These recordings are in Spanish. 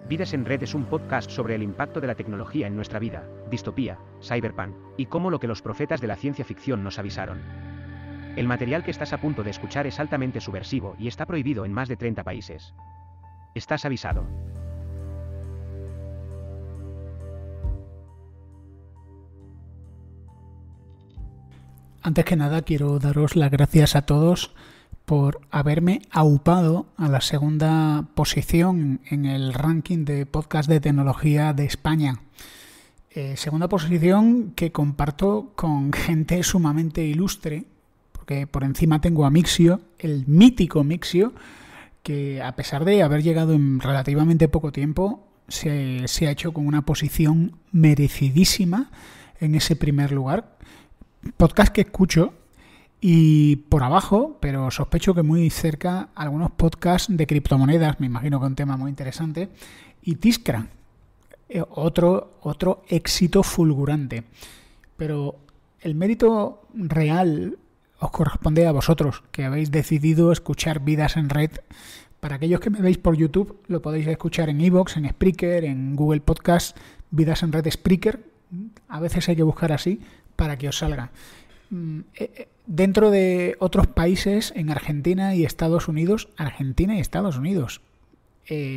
Vidas en Red es un podcast sobre el impacto de la tecnología en nuestra vida, distopía, cyberpunk, y cómo lo que los profetas de la ciencia ficción nos avisaron. El material que estás a punto de escuchar es altamente subversivo y está prohibido en más de 30 países. Estás avisado. Antes que nada quiero daros las gracias a todos por haberme aupado a la segunda posición en el ranking de podcast de tecnología de España. Segunda posición que comparto con gente sumamente ilustre, porque por encima tengo a Mixio, el mítico Mixio, que a pesar de haber llegado en relativamente poco tiempo, se ha hecho con una posición merecidísima en ese primer lugar. Podcast que escucho y por abajo, pero sospecho que muy cerca, algunos podcasts de criptomonedas, me imagino que un tema muy interesante, y Tiscra, otro éxito fulgurante. Pero el mérito real os corresponde a vosotros, que habéis decidido escuchar Vidas en Red. Para aquellos que me veis por YouTube, lo podéis escuchar en iVoox, en Spreaker, en Google Podcast, Vidas en Red Spreaker. A veces hay que buscar así para que os salga. Dentro de otros países, en Argentina y Estados Unidos,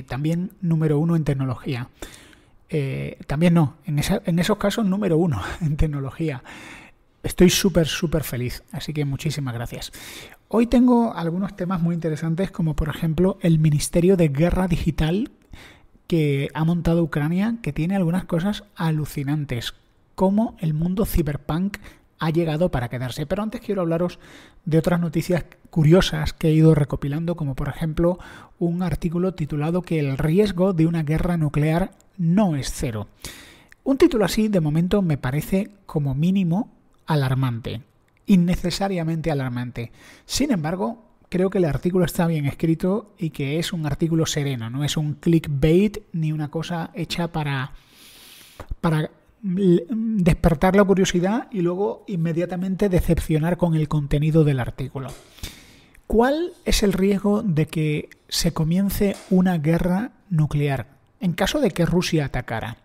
también número 1 en tecnología. También no, en esos casos número 1 en tecnología. Estoy súper feliz, así que muchísimas gracias. Hoy tengo algunos temas muy interesantes, como por ejemplo el Ministerio de Guerra Digital que ha montado Ucrania, que tiene algunas cosas alucinantes, como el mundo cyberpunk ha llegado para quedarse. Pero antes quiero hablaros de otras noticias curiosas que he ido recopilando, como por ejemplo un artículo titulado que el riesgo de una guerra nuclear no es cero. Un título así de momento me parece como mínimo alarmante, innecesariamente alarmante. Sin embargo, creo que el artículo está bien escrito y que es un artículo sereno, no es un clickbait ni una cosa hecha para despertar la curiosidad y luego inmediatamente decepcionar con el contenido del artículo. ¿Cuál es el riesgo de que se comience una guerra nuclear en caso de que Rusia atacara?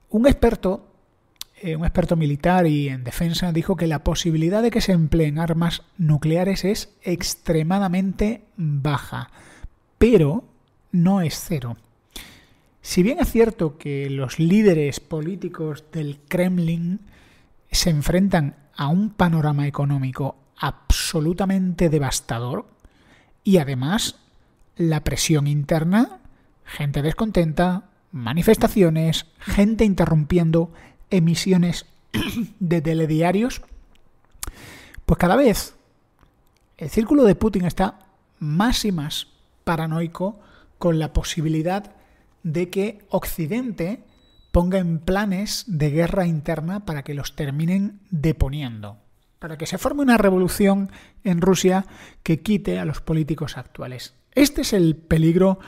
Un experto militar y en defensa dijo que la posibilidad de que se empleen armas nucleares es extremadamente baja, pero no es cero. Si bien es cierto que los líderes políticos del Kremlin se enfrentan a un panorama económico absolutamente devastador y además la presión interna, gente descontenta, manifestaciones, gente interrumpiendo emisiones de telediarios, pues cada vez el círculo de Putin está más y más paranoico con la posibilidad de que Occidente ponga en planes de guerra interna para que los terminen deponiendo, para que se forme una revolución en Rusia que quite a los políticos actuales. Este es el peligro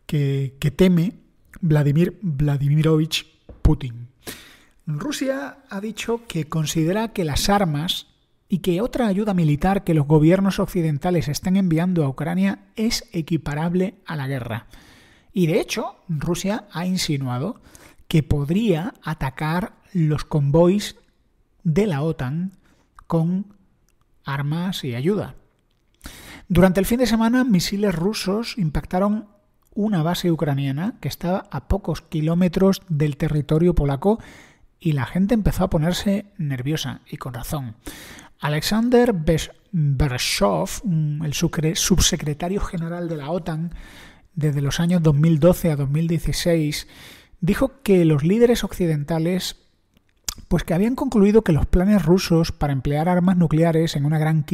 que teme Vladimir Vladimirovich Putin. Rusia ha dicho que considera que las armas y que otra ayuda militar que los gobiernos occidentales están enviando a Ucrania es equiparable a la guerra. Y de hecho, Rusia ha insinuado que podría atacar los convoys de la OTAN con armas y ayuda. Durante el fin de semana, misiles rusos impactaron una base ucraniana que estaba a pocos kilómetros del territorio polaco y la gente empezó a ponerse nerviosa, y con razón. Alexander Bereshov, el subsecretario general de la OTAN, desde los años 2012 a 2016, dijo que los líderes occidentales pues que habían concluido que los planes rusos para emplear armas nucleares en una gran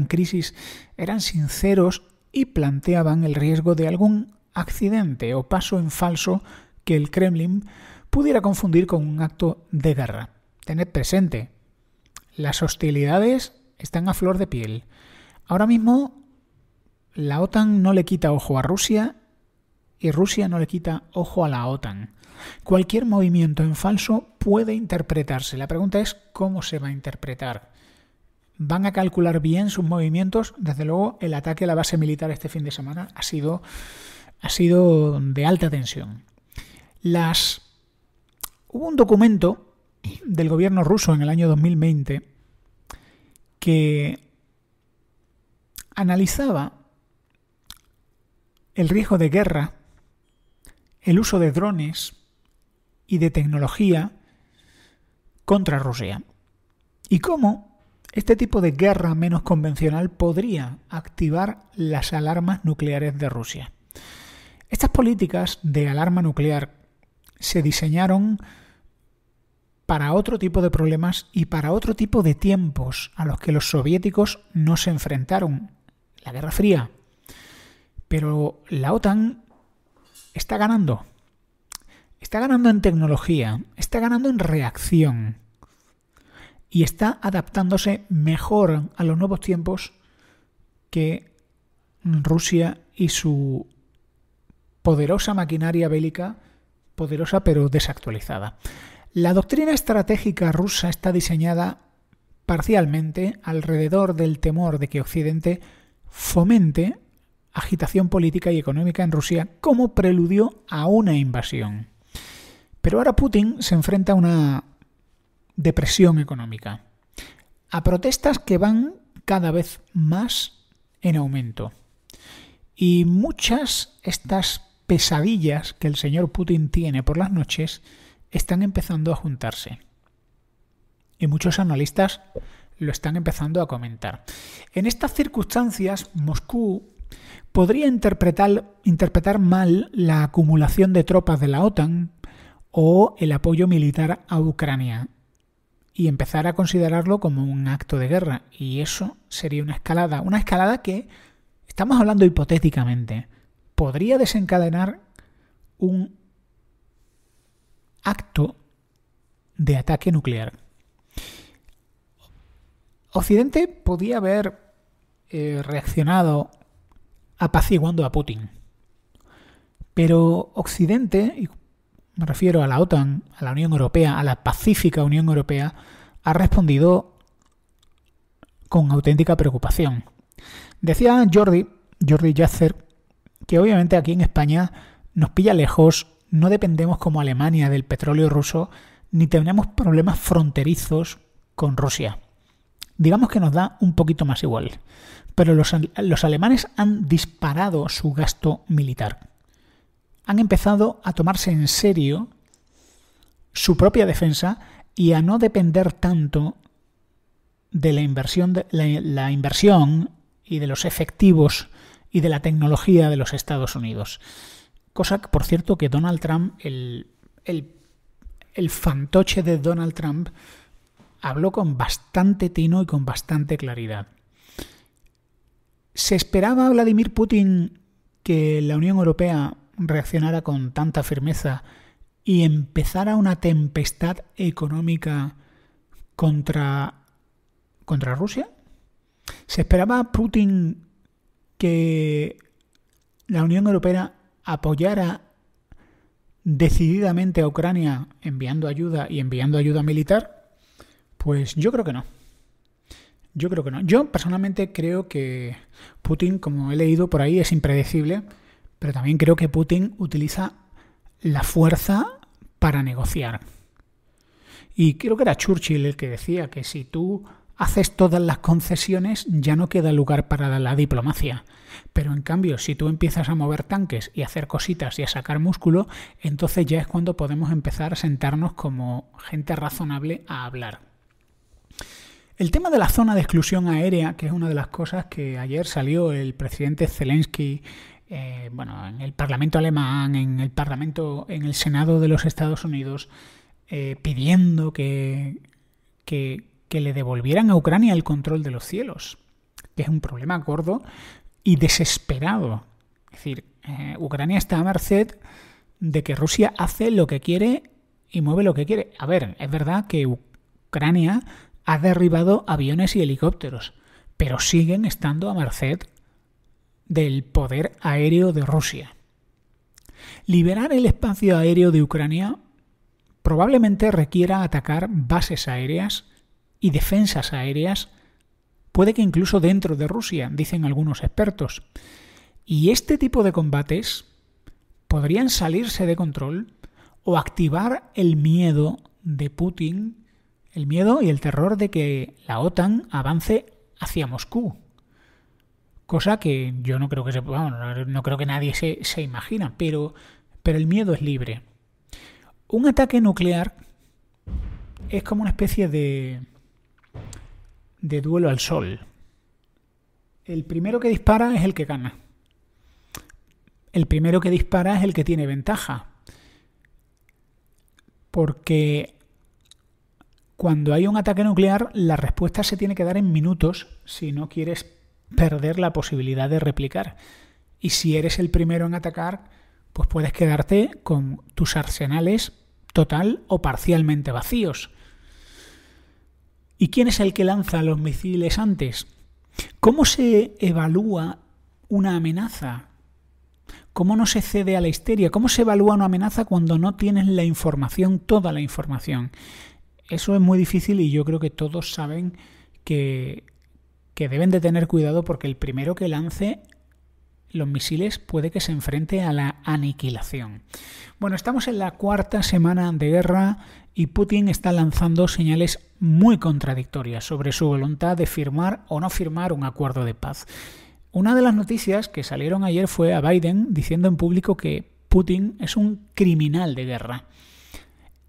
crisis eran sinceros y planteaban el riesgo de algún accidente o paso en falso que el Kremlin pudiera confundir con un acto de guerra. Tened presente, las hostilidades están a flor de piel. Ahora mismo la OTAN no le quita ojo a Rusia y Rusia no le quita ojo a la OTAN. Cualquier movimiento en falso puede interpretarse. La pregunta es cómo se va a interpretar. ¿Van a calcular bien sus movimientos? Desde luego, el ataque a la base militar este fin de semana ha sido ha sido de alta tensión. Hubo un documento del gobierno ruso en el año 2020 que analizaba el riesgo de guerra, el uso de drones y de tecnología contra Rusia, y cómo este tipo de guerra menos convencional podría activar las alarmas nucleares de Rusia. Estas políticas de alarma nuclear se diseñaron para otro tipo de problemas y para otro tipo de tiempos a los que los soviéticos no se enfrentaron. La Guerra Fría. Pero la OTAN está ganando. Está ganando en tecnología, está ganando en reacción y está adaptándose mejor a los nuevos tiempos que Rusia y su poderosa maquinaria bélica, poderosa pero desactualizada. La doctrina estratégica rusa está diseñada parcialmente alrededor del temor de que Occidente fomente agitación política y económica en Rusia como preludio a una invasión. Pero ahora Putin se enfrenta a una depresión económica, a protestas que van cada vez más en aumento. Y muchas estas pesadillas que el señor Putin tiene por las noches están empezando a juntarse. Y muchos analistas lo están empezando a comentar. En estas circunstancias, Moscú podría interpretar mal la acumulación de tropas de la OTAN o el apoyo militar a Ucrania y empezar a considerarlo como un acto de guerra. Y eso sería una escalada que, estamos hablando hipotéticamente, podría desencadenar un acto de ataque nuclear. Occidente podía haber reaccionado apaciguando a Putin, pero Occidente, y me refiero a la OTAN, a la Unión Europea, a la pacífica Unión Europea, ha respondido con auténtica preocupación. Decía Jordi Yasser que obviamente aquí en España nos pilla lejos, no dependemos como Alemania del petróleo ruso, ni tenemos problemas fronterizos con Rusia. Digamos que nos da un poquito más igual. Pero los alemanes han disparado su gasto militar. Han empezado a tomarse en serio su propia defensa y a no depender tanto de la inversión y de los efectivos y de la tecnología de los Estados Unidos. Cosa que, por cierto, que Donald Trump, el fantoche de Donald Trump, habló con bastante tino y con bastante claridad. ¿Se esperaba a Vladimir Putin que la Unión Europea reaccionara con tanta firmeza y empezara una tempestad económica contra Rusia? ¿Se esperaba a Putin que la Unión Europea apoyara decididamente a Ucrania enviando ayuda militar? Pues yo creo que no. Yo personalmente creo que Putin, como he leído por ahí, es impredecible, pero también creo que Putin utiliza la fuerza para negociar. Y creo que era Churchill el que decía que si tú haces todas las concesiones ya no queda lugar para la diplomacia. Pero en cambio, si tú empiezas a mover tanques y a hacer cositas y a sacar músculo, entonces ya es cuando podemos empezar a sentarnos como gente razonable a hablar. El tema de la zona de exclusión aérea, que es una de las cosas que ayer salió el presidente Zelensky, en el Parlamento alemán, en el Senado de los Estados Unidos, pidiendo que le devolvieran a Ucrania el control de los cielos, que es un problema gordo y desesperado. Es decir, Ucrania está a merced de que Rusia hace lo que quiere y mueve lo que quiere. A ver, es verdad que Ucrania ha derribado aviones y helicópteros, pero siguen estando a merced del poder aéreo de Rusia. Liberar el espacio aéreo de Ucrania probablemente requiera atacar bases aéreas y defensas aéreas, puede que incluso dentro de Rusia, dicen algunos expertos. Y este tipo de combates podrían salirse de control o activar el miedo de Putin, el miedo y el terror de que la OTAN avance hacia Moscú. Cosa que yo no creo que no creo que nadie se imagina, pero el miedo es libre. Un ataque nuclear es como una especie de duelo al sol. El primero que dispara es el que gana. El primero que dispara es el que tiene ventaja. Porque cuando hay un ataque nuclear, la respuesta se tiene que dar en minutos si no quieres perder la posibilidad de replicar. Y si eres el primero en atacar, pues puedes quedarte con tus arsenales total o parcialmente vacíos. ¿Y quién es el que lanza los misiles antes? ¿Cómo se evalúa una amenaza? ¿Cómo no se cede a la histeria? ¿Cómo se evalúa una amenaza cuando no tienes la información, toda la información? Eso es muy difícil y yo creo que todos saben que deben de tener cuidado porque el primero que lance los misiles puede que se enfrente a la aniquilación. Bueno, estamos en la 4ª semana de guerra y Putin está lanzando señales muy contradictorias sobre su voluntad de firmar o no firmar un acuerdo de paz. Una de las noticias que salieron ayer fue a Biden diciendo en público que Putin es un criminal de guerra.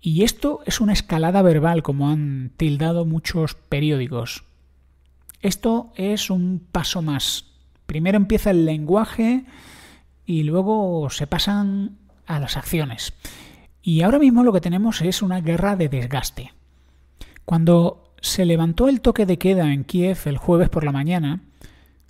Y esto es una escalada verbal, como han tildado muchos periódicos. Esto es un paso más. Primero empieza el lenguaje y luego se pasan a las acciones. Y ahora mismo lo que tenemos es una guerra de desgaste. Cuando se levantó el toque de queda en Kiev el jueves por la mañana,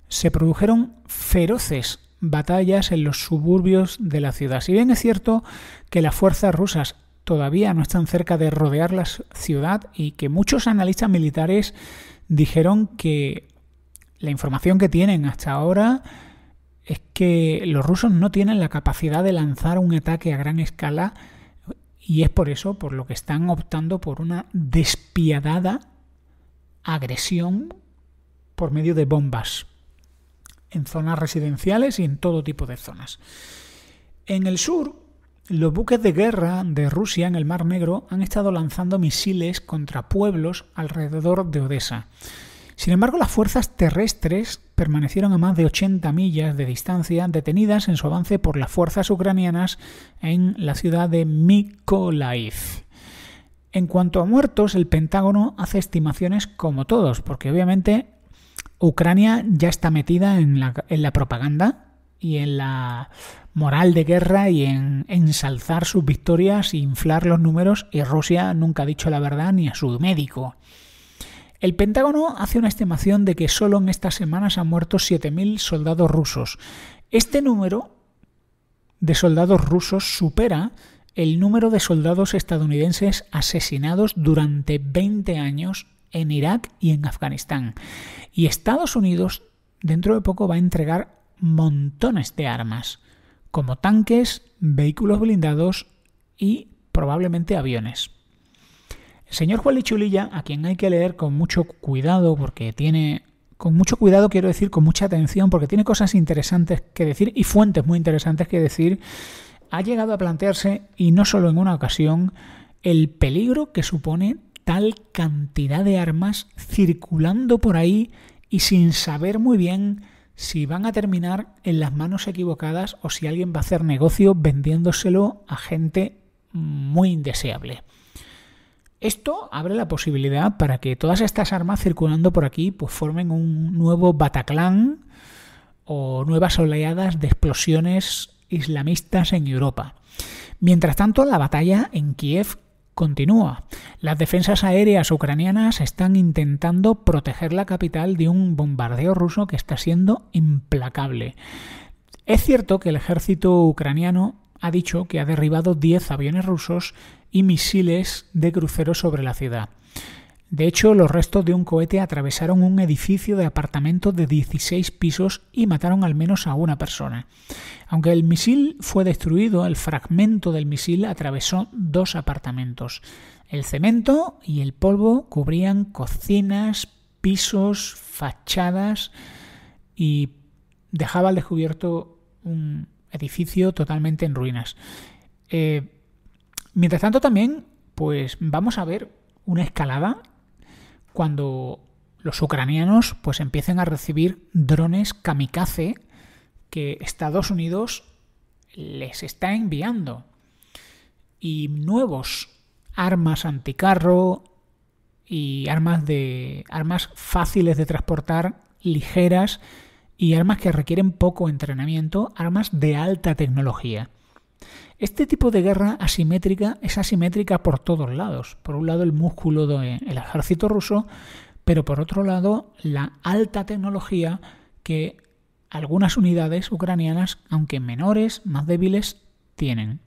se produjeron feroces batallas en los suburbios de la ciudad. Si bien es cierto que las fuerzas rusas todavía no están cerca de rodear la ciudad y que muchos analistas militares dijeron que la información que tienen hasta ahora es que los rusos no tienen la capacidad de lanzar un ataque a gran escala y es por eso por lo que están optando por una despiadada agresión por medio de bombas en zonas residenciales y en todo tipo de zonas. En el sur, los buques de guerra de Rusia en el Mar Negro han estado lanzando misiles contra pueblos alrededor de Odessa. Sin embargo, las fuerzas terrestres permanecieron a más de 80 millas de distancia, detenidas en su avance por las fuerzas ucranianas en la ciudad de Mykolaiv. En cuanto a muertos, el Pentágono hace estimaciones como todos, porque obviamente Ucrania ya está metida en la propaganda y en la moral de guerra y en ensalzar sus victorias e inflar los números, y Rusia nunca ha dicho la verdad ni a su médico. El Pentágono hace una estimación de que solo en estas semanas han muerto 7.000 soldados rusos. Este número de soldados rusos supera el número de soldados estadounidenses asesinados durante 20 años en Irak y en Afganistán. Y Estados Unidos dentro de poco va a entregar montones de armas, como tanques, vehículos blindados y probablemente aviones. El señor Juan Lichulilla, a quien hay que leer con mucho cuidado, con mucha atención, porque tiene cosas interesantes que decir y fuentes muy interesantes que decir, ha llegado a plantearse, y no solo en una ocasión, el peligro que supone tal cantidad de armas circulando por ahí y sin saber muy bien si van a terminar en las manos equivocadas o si alguien va a hacer negocio vendiéndoselo a gente muy indeseable. Esto abre la posibilidad para que todas estas armas circulando por aquí pues formen un nuevo Bataclan o nuevas oleadas de explosiones islamistas en Europa. Mientras tanto, la batalla en Kiev continúa. Las defensas aéreas ucranianas están intentando proteger la capital de un bombardeo ruso que está siendo implacable. Es cierto que el ejército ucraniano ha dicho que ha derribado 10 aviones rusos y misiles de crucero sobre la ciudad. De hecho, los restos de un cohete atravesaron un edificio de apartamentos de 16 pisos y mataron al menos a una persona. Aunque el misil fue destruido, el fragmento del misil atravesó 2 apartamentos. El cemento y el polvo cubrían cocinas, pisos, fachadas y dejaba al descubierto un edificio totalmente en ruinas. Mientras tanto también, pues vamos a ver una escalada cuando los ucranianos pues empiecen a recibir drones kamikaze que Estados Unidos les está enviando. Y nuevos armas anticarro y armas fáciles de transportar, ligeras, y armas que requieren poco entrenamiento, armas de alta tecnología. Este tipo de guerra asimétrica es asimétrica por todos lados. Por un lado el músculo del ejército ruso, pero por otro lado la alta tecnología que algunas unidades ucranianas, aunque menores, más débiles, tienen.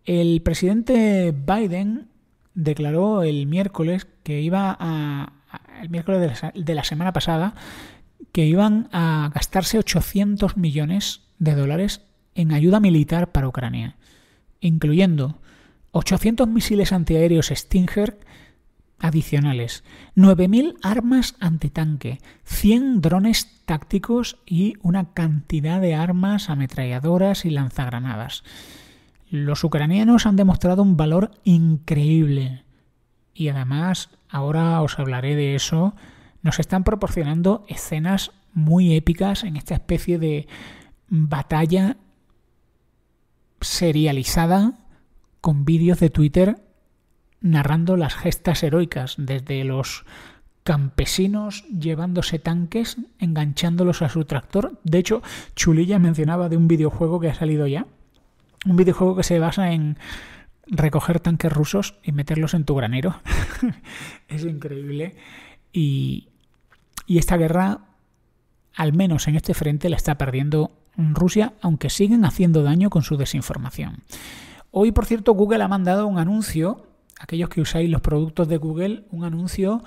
El presidente Biden declaró el miércoles el miércoles de la semana pasada, que iban a gastarse 800 millones de dólares en ayuda militar para Ucrania, incluyendo 800 misiles antiaéreos Stinger adicionales, 9.000 armas antitanque, 100 drones tácticos y una cantidad de armas ametralladoras y lanzagranadas. Los ucranianos han demostrado un valor increíble y además, ahora os hablaré de eso, nos están proporcionando escenas muy épicas en esta especie de batalla serializada con vídeos de Twitter narrando las gestas heroicas, desde los campesinos llevándose tanques, enganchándolos a su tractor. De hecho, Chulilla mencionaba de un videojuego que ha salido ya, un videojuego que se basa en recoger tanques rusos y meterlos en tu granero. Es increíble. Y esta guerra, al menos en este frente, la está perdiendo Rusia, aunque siguen haciendo daño con su desinformación. Hoy, por cierto, Google ha mandado un anuncio, aquellos que usáis los productos de Google, un anuncio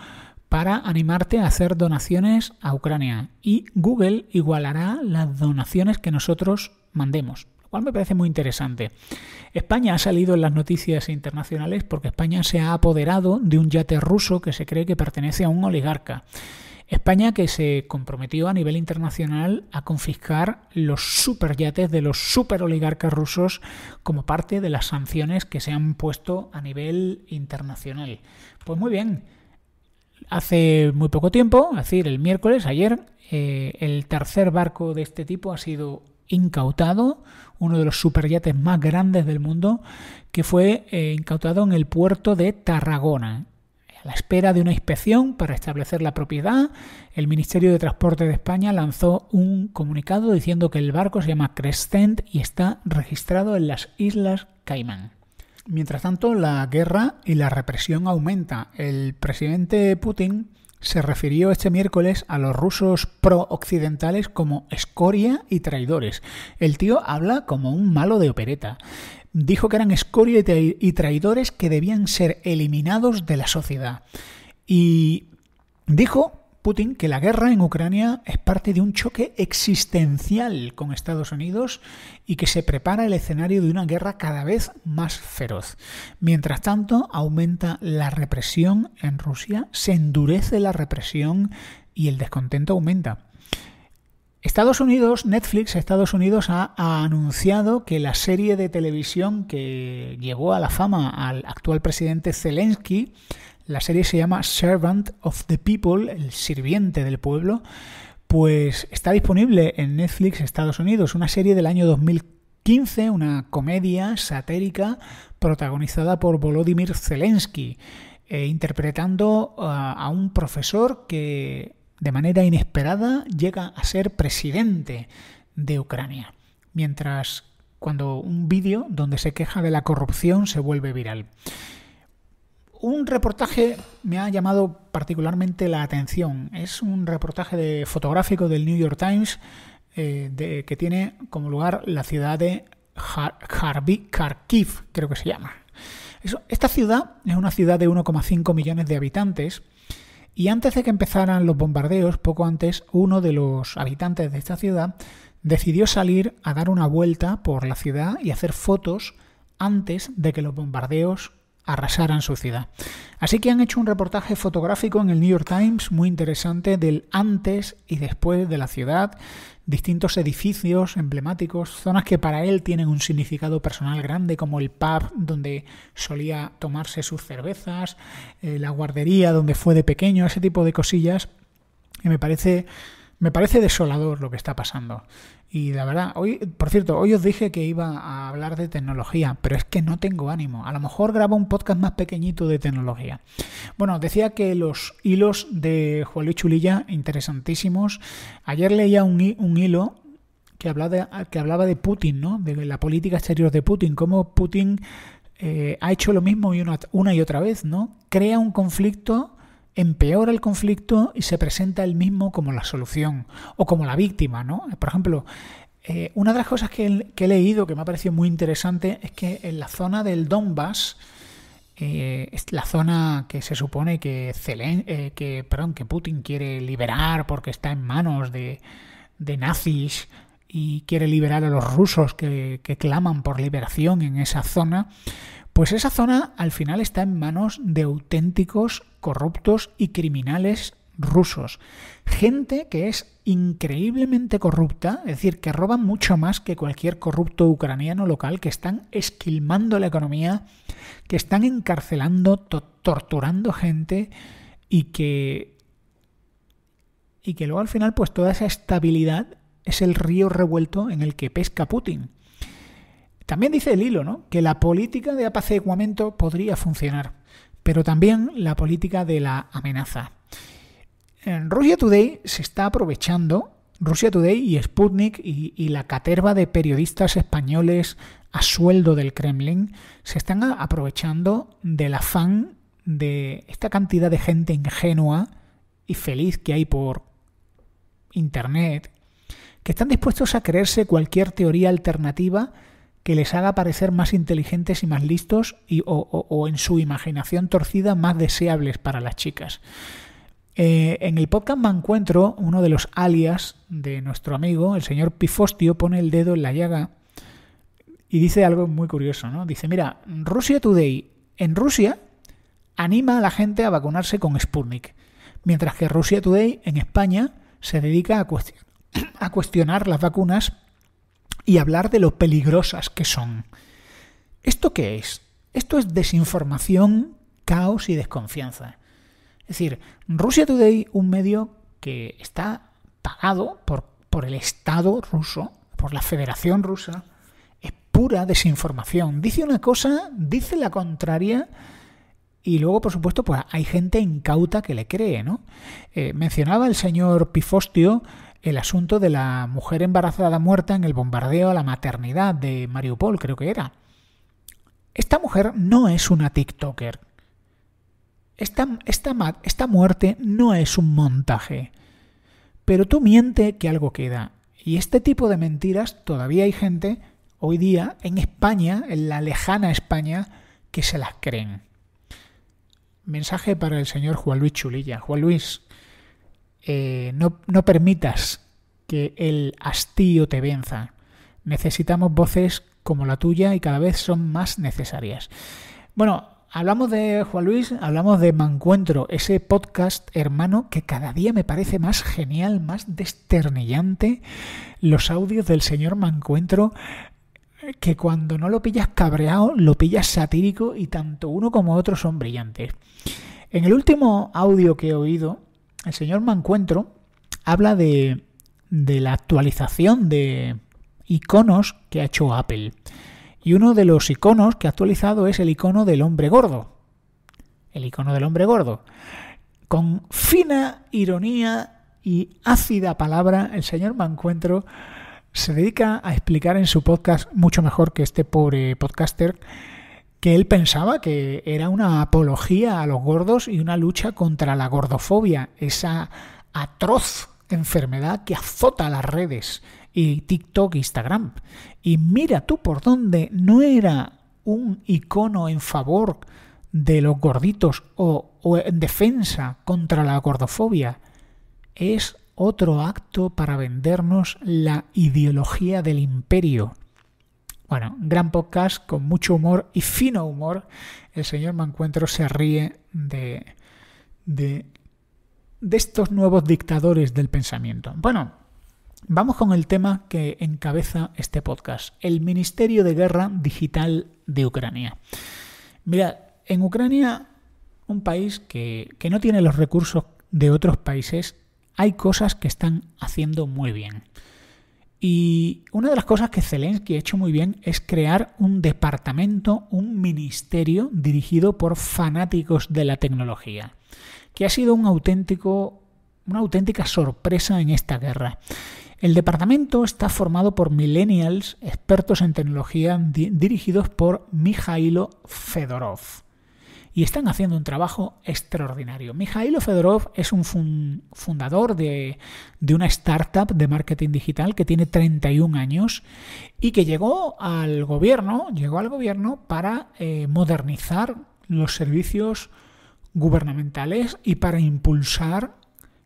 para animarte a hacer donaciones a Ucrania. Y Google igualará las donaciones que nosotros mandemos, lo cual me parece muy interesante. España ha salido en las noticias internacionales porque España se ha apoderado de un yate ruso que se cree que pertenece a un oligarca. España que se comprometió a nivel internacional a confiscar los superyates de los superoligarcas rusos como parte de las sanciones que se han puesto a nivel internacional. Pues muy bien, hace muy poco tiempo, es decir, el miércoles, ayer, el tercer barco de este tipo ha sido incautado, uno de los superyates más grandes del mundo, que fue incautado en el puerto de Tarragona. A la espera de una inspección para establecer la propiedad, el Ministerio de Transporte de España lanzó un comunicado diciendo que el barco se llama Crescent y está registrado en las Islas Caimán. Mientras tanto, la guerra y la represión aumenta. El presidente Putin se refirió este miércoles a los rusos pro-occidentales como escoria y traidores. El tío habla como un malo de opereta. Dijo que eran escoria y traidores que debían ser eliminados de la sociedad. Y dijo Putin que la guerra en Ucrania es parte de un choque existencial con Estados Unidos y que se prepara el escenario de una guerra cada vez más feroz. Mientras tanto, aumenta la represión en Rusia, se endurece la represión y el descontento aumenta. Netflix Estados Unidos ha anunciado que la serie de televisión que llegó a la fama al actual presidente Zelensky, la serie se llama Servant of the People, el sirviente del pueblo, pues está disponible en Netflix Estados Unidos, una serie del año 2015, una comedia satírica protagonizada por Volodymyr Zelensky, interpretando a un profesor que de manera inesperada llega a ser presidente de Ucrania, cuando un vídeo donde se queja de la corrupción se vuelve viral. Un reportaje me ha llamado particularmente la atención. Es un reportaje fotográfico del New York Times que tiene como lugar la ciudad de Kharkiv, creo que se llama. Esta ciudad es una ciudad de 1,5 millones de habitantes. Y antes de que empezaran los bombardeos, poco antes, uno de los habitantes de esta ciudad decidió salir a dar una vuelta por la ciudad y hacer fotos antes de que los bombardeos arrasaran su ciudad. Así que han hecho un reportaje fotográfico en el New York Times muy interesante del antes y después de la ciudad, distintos edificios emblemáticos, zonas que para él tienen un significado personal grande, como el pub donde solía tomarse sus cervezas, la guardería donde fue de pequeño, ese tipo de cosillas. Y me parece desolador lo que está pasando. Y la verdad, por cierto, hoy os dije que iba a hablar de tecnología, pero es que no tengo ánimo. A lo mejor grabo un podcast más pequeñito de tecnología. Bueno, decía que los hilos de Juan Luis Chulilla, interesantísimos. Ayer leía un hilo que hablaba de Putin, ¿no? De la política exterior de Putin, cómo Putin ha hecho lo mismo una y otra vez, ¿no? Crea un conflicto, empeora el conflicto y se presenta él mismo como la solución o como la víctima, ¿no? Por ejemplo, una de las cosas que he leído que me ha parecido muy interesante es que en la zona del Donbass, es la zona que se supone que Putin quiere liberar porque está en manos de nazis y quiere liberar a los rusos que claman por liberación en esa zona. Pues esa zona al final está en manos de auténticos corruptos y criminales rusos. Gente que es increíblemente corrupta, es decir, que roban mucho más que cualquier corrupto ucraniano local, que están esquilmando la economía, que están encarcelando, torturando gente y que luego al final pues toda esa estabilidad es el río revuelto en el que pesca Putin. También dice el hilo, ¿no?, que la política de apaciguamiento podría funcionar, pero también la política de la amenaza. En Russia Today se está aprovechando, Russia Today y Sputnik y la caterva de periodistas españoles a sueldo del Kremlin se están aprovechando del afán de esta cantidad de gente ingenua y feliz que hay por Internet, que están dispuestos a creerse cualquier teoría alternativa que les haga parecer más inteligentes y más listos o en su imaginación torcida más deseables para las chicas. En el podcast Me Encuentro, uno de los alias de nuestro amigo, el señor Pifostio, pone el dedo en la llaga y dice algo muy curioso, ¿no? Dice, mira, Russia Today en Rusia anima a la gente a vacunarse con Sputnik, mientras que Russia Today en España se dedica a cuestionar las vacunas y hablar de lo peligrosas que son. ¿Esto qué es? Esto es desinformación, caos y desconfianza. Es decir, Russia Today, un medio que está pagado por el Estado ruso, por la Federación Rusa, es pura desinformación. Dice una cosa, dice la contraria y luego, por supuesto, pues hay gente incauta que le cree, ¿no? Mencionaba el señor Pifostio el asunto de la mujer embarazada muerta en el bombardeo a la maternidad de Mariupol, creo que era. Esta mujer no es una TikToker. Esta muerte no es un montaje. Pero tú miente que algo queda. Y este tipo de mentiras todavía hay gente hoy día en España, en la lejana España, que se las creen. Mensaje para el señor Juan Luis Chulilla. Juan Luis, no permitas que el hastío te venza. Necesitamos voces como la tuya y cada vez son más necesarias. Bueno, hablamos de Juan Luis, hablamos de Me Encuentro, ese podcast hermano que cada día me parece más genial, más desternillante. Los audios del señor Me Encuentro, que cuando no lo pillas cabreado, lo pillas satírico y tanto uno como otro son brillantes. En el último audio que he oído, el señor Me Encuentro habla de la actualización de iconos que ha hecho Apple. Y uno de los iconos que ha actualizado es el icono del hombre gordo. El icono del hombre gordo. Con fina ironía y ácida palabra, el señor Me Encuentro se dedica a explicar en su podcast, mucho mejor que este pobre podcaster, que él pensaba que era una apología a los gordos y una lucha contra la gordofobia, esa atroz enfermedad que azota las redes y TikTok e Instagram. Y mira tú por dónde no era un icono en favor de los gorditos o en defensa contra la gordofobia. Es otro acto para vendernos la ideología del imperio. Bueno, gran podcast con mucho humor y fino humor. El señor Mancuentro se ríe de estos nuevos dictadores del pensamiento. Bueno, vamos con el tema que encabeza este podcast, el Ministerio de Guerra Digital de Ucrania. Mirad, en Ucrania, un país que no tiene los recursos de otros países, hay cosas que están haciendo muy bien. Y una de las cosas que Zelensky ha hecho muy bien es crear un departamento, un ministerio dirigido por fanáticos de la tecnología, que ha sido una auténtica sorpresa en esta guerra. El departamento está formado por millennials, expertos en tecnología, dirigidos por Mikhailo Fedorov. Y están haciendo un trabajo extraordinario. Mikhailo Fedorov es un fundador de una startup de marketing digital que tiene 31 años y que llegó al gobierno para modernizar los servicios gubernamentales y para impulsar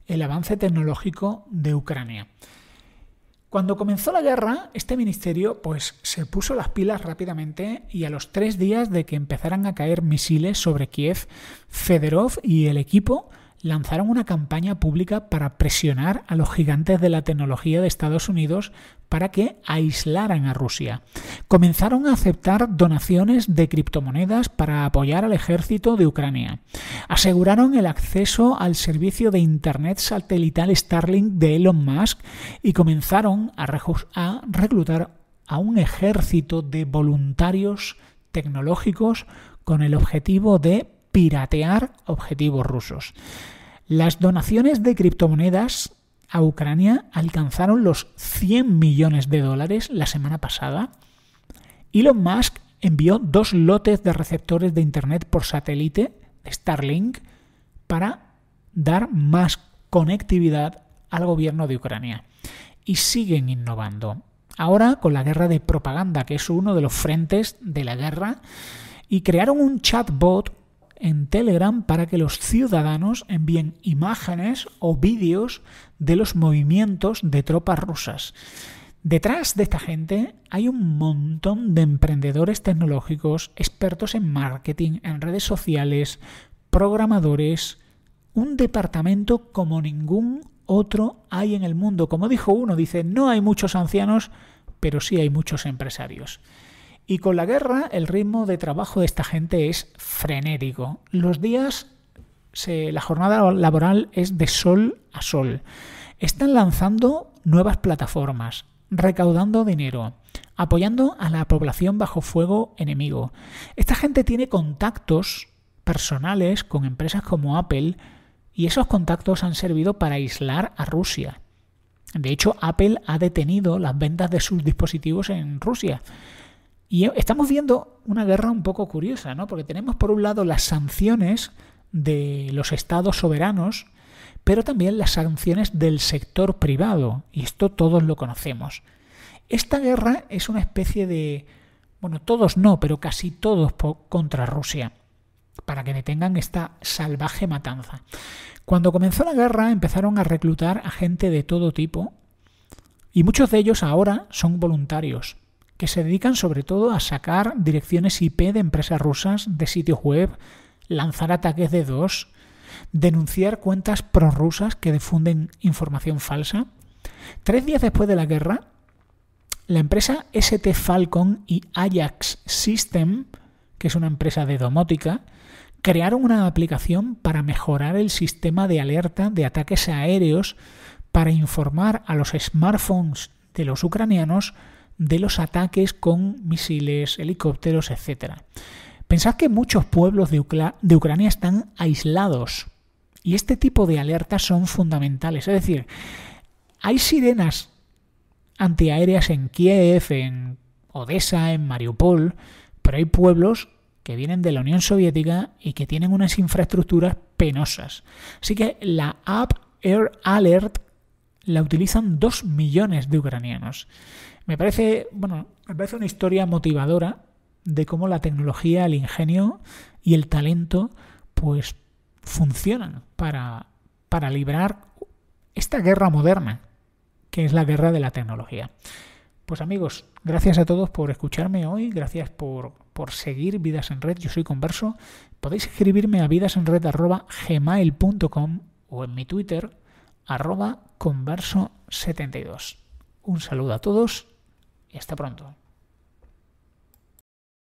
el avance tecnológico de Ucrania. Cuando comenzó la guerra, este ministerio se puso las pilas rápidamente y a los 3 días de que empezaran a caer misiles sobre Kiev, Fedorov y el equipo lanzaron una campaña pública para presionar a los gigantes de la tecnología de Estados Unidos para que aislaran a Rusia. Comenzaron a aceptar donaciones de criptomonedas para apoyar al ejército de Ucrania. Aseguraron el acceso al servicio de Internet satelital Starlink de Elon Musk y comenzaron a reclutar a un ejército de voluntarios tecnológicos con el objetivo de piratear objetivos rusos. Las donaciones de criptomonedas a Ucrania alcanzaron los $100 millones la semana pasada. Elon Musk envió 2 lotes de receptores de Internet por satélite, Starlink, para dar más conectividad al gobierno de Ucrania. Y siguen innovando. Ahora con la guerra de propaganda, que es uno de los frentes de la guerra, y crearon un chatbot en Telegram para que los ciudadanos envíen imágenes o vídeos de los movimientos de tropas rusas. Detrás de esta gente hay un montón de emprendedores tecnológicos, expertos en marketing, en redes sociales, programadores, un departamento como ningún otro hay en el mundo. Como dijo uno, dice, no hay muchos ancianos, pero sí hay muchos empresarios. Y con la guerra, el ritmo de trabajo de esta gente es frenético. Los días, la jornada laboral es de sol a sol. Están lanzando nuevas plataformas, recaudando dinero, apoyando a la población bajo fuego enemigo. Esta gente tiene contactos personales con empresas como Apple y esos contactos han servido para aislar a Rusia. De hecho, Apple ha detenido las ventas de sus dispositivos en Rusia. Y estamos viendo una guerra un poco curiosa, ¿no? Porque tenemos por un lado las sanciones de los estados soberanos, pero también las sanciones del sector privado. Y esto todos lo conocemos. Esta guerra es una especie de... Bueno, todos no, pero casi todos contra Rusia, para que detengan esta salvaje matanza. Cuando comenzó la guerra empezaron a reclutar a gente de todo tipo y muchos de ellos ahora son voluntarios, que se dedican sobre todo a sacar direcciones IP de empresas rusas de sitios web, lanzar ataques de DOS, denunciar cuentas prorrusas que difunden información falsa. 3 días después de la guerra, la empresa ST Falcon y Ajax System, que es una empresa de domótica, crearon una aplicación para mejorar el sistema de alerta de ataques aéreos para informar a los smartphones de los ucranianos de los ataques con misiles, helicópteros, etc. Pensad que muchos pueblos de Ucrania están aislados y este tipo de alertas son fundamentales. Es decir, hay sirenas antiaéreas en Kiev, en Odessa, en Mariupol, pero hay pueblos que vienen de la Unión Soviética y que tienen unas infraestructuras penosas. Así que la app Air Alert la utilizan 2 millones de ucranianos. Me parece una historia motivadora de cómo la tecnología, el ingenio y el talento pues funcionan para librar esta guerra moderna, que es la guerra de la tecnología. Pues amigos, gracias a todos por escucharme hoy, gracias por seguir Vidas en Red. Yo soy Converso. Podéis escribirme a vidasenred@gmail.com o en mi Twitter @converso72. Un saludo a todos y hasta pronto.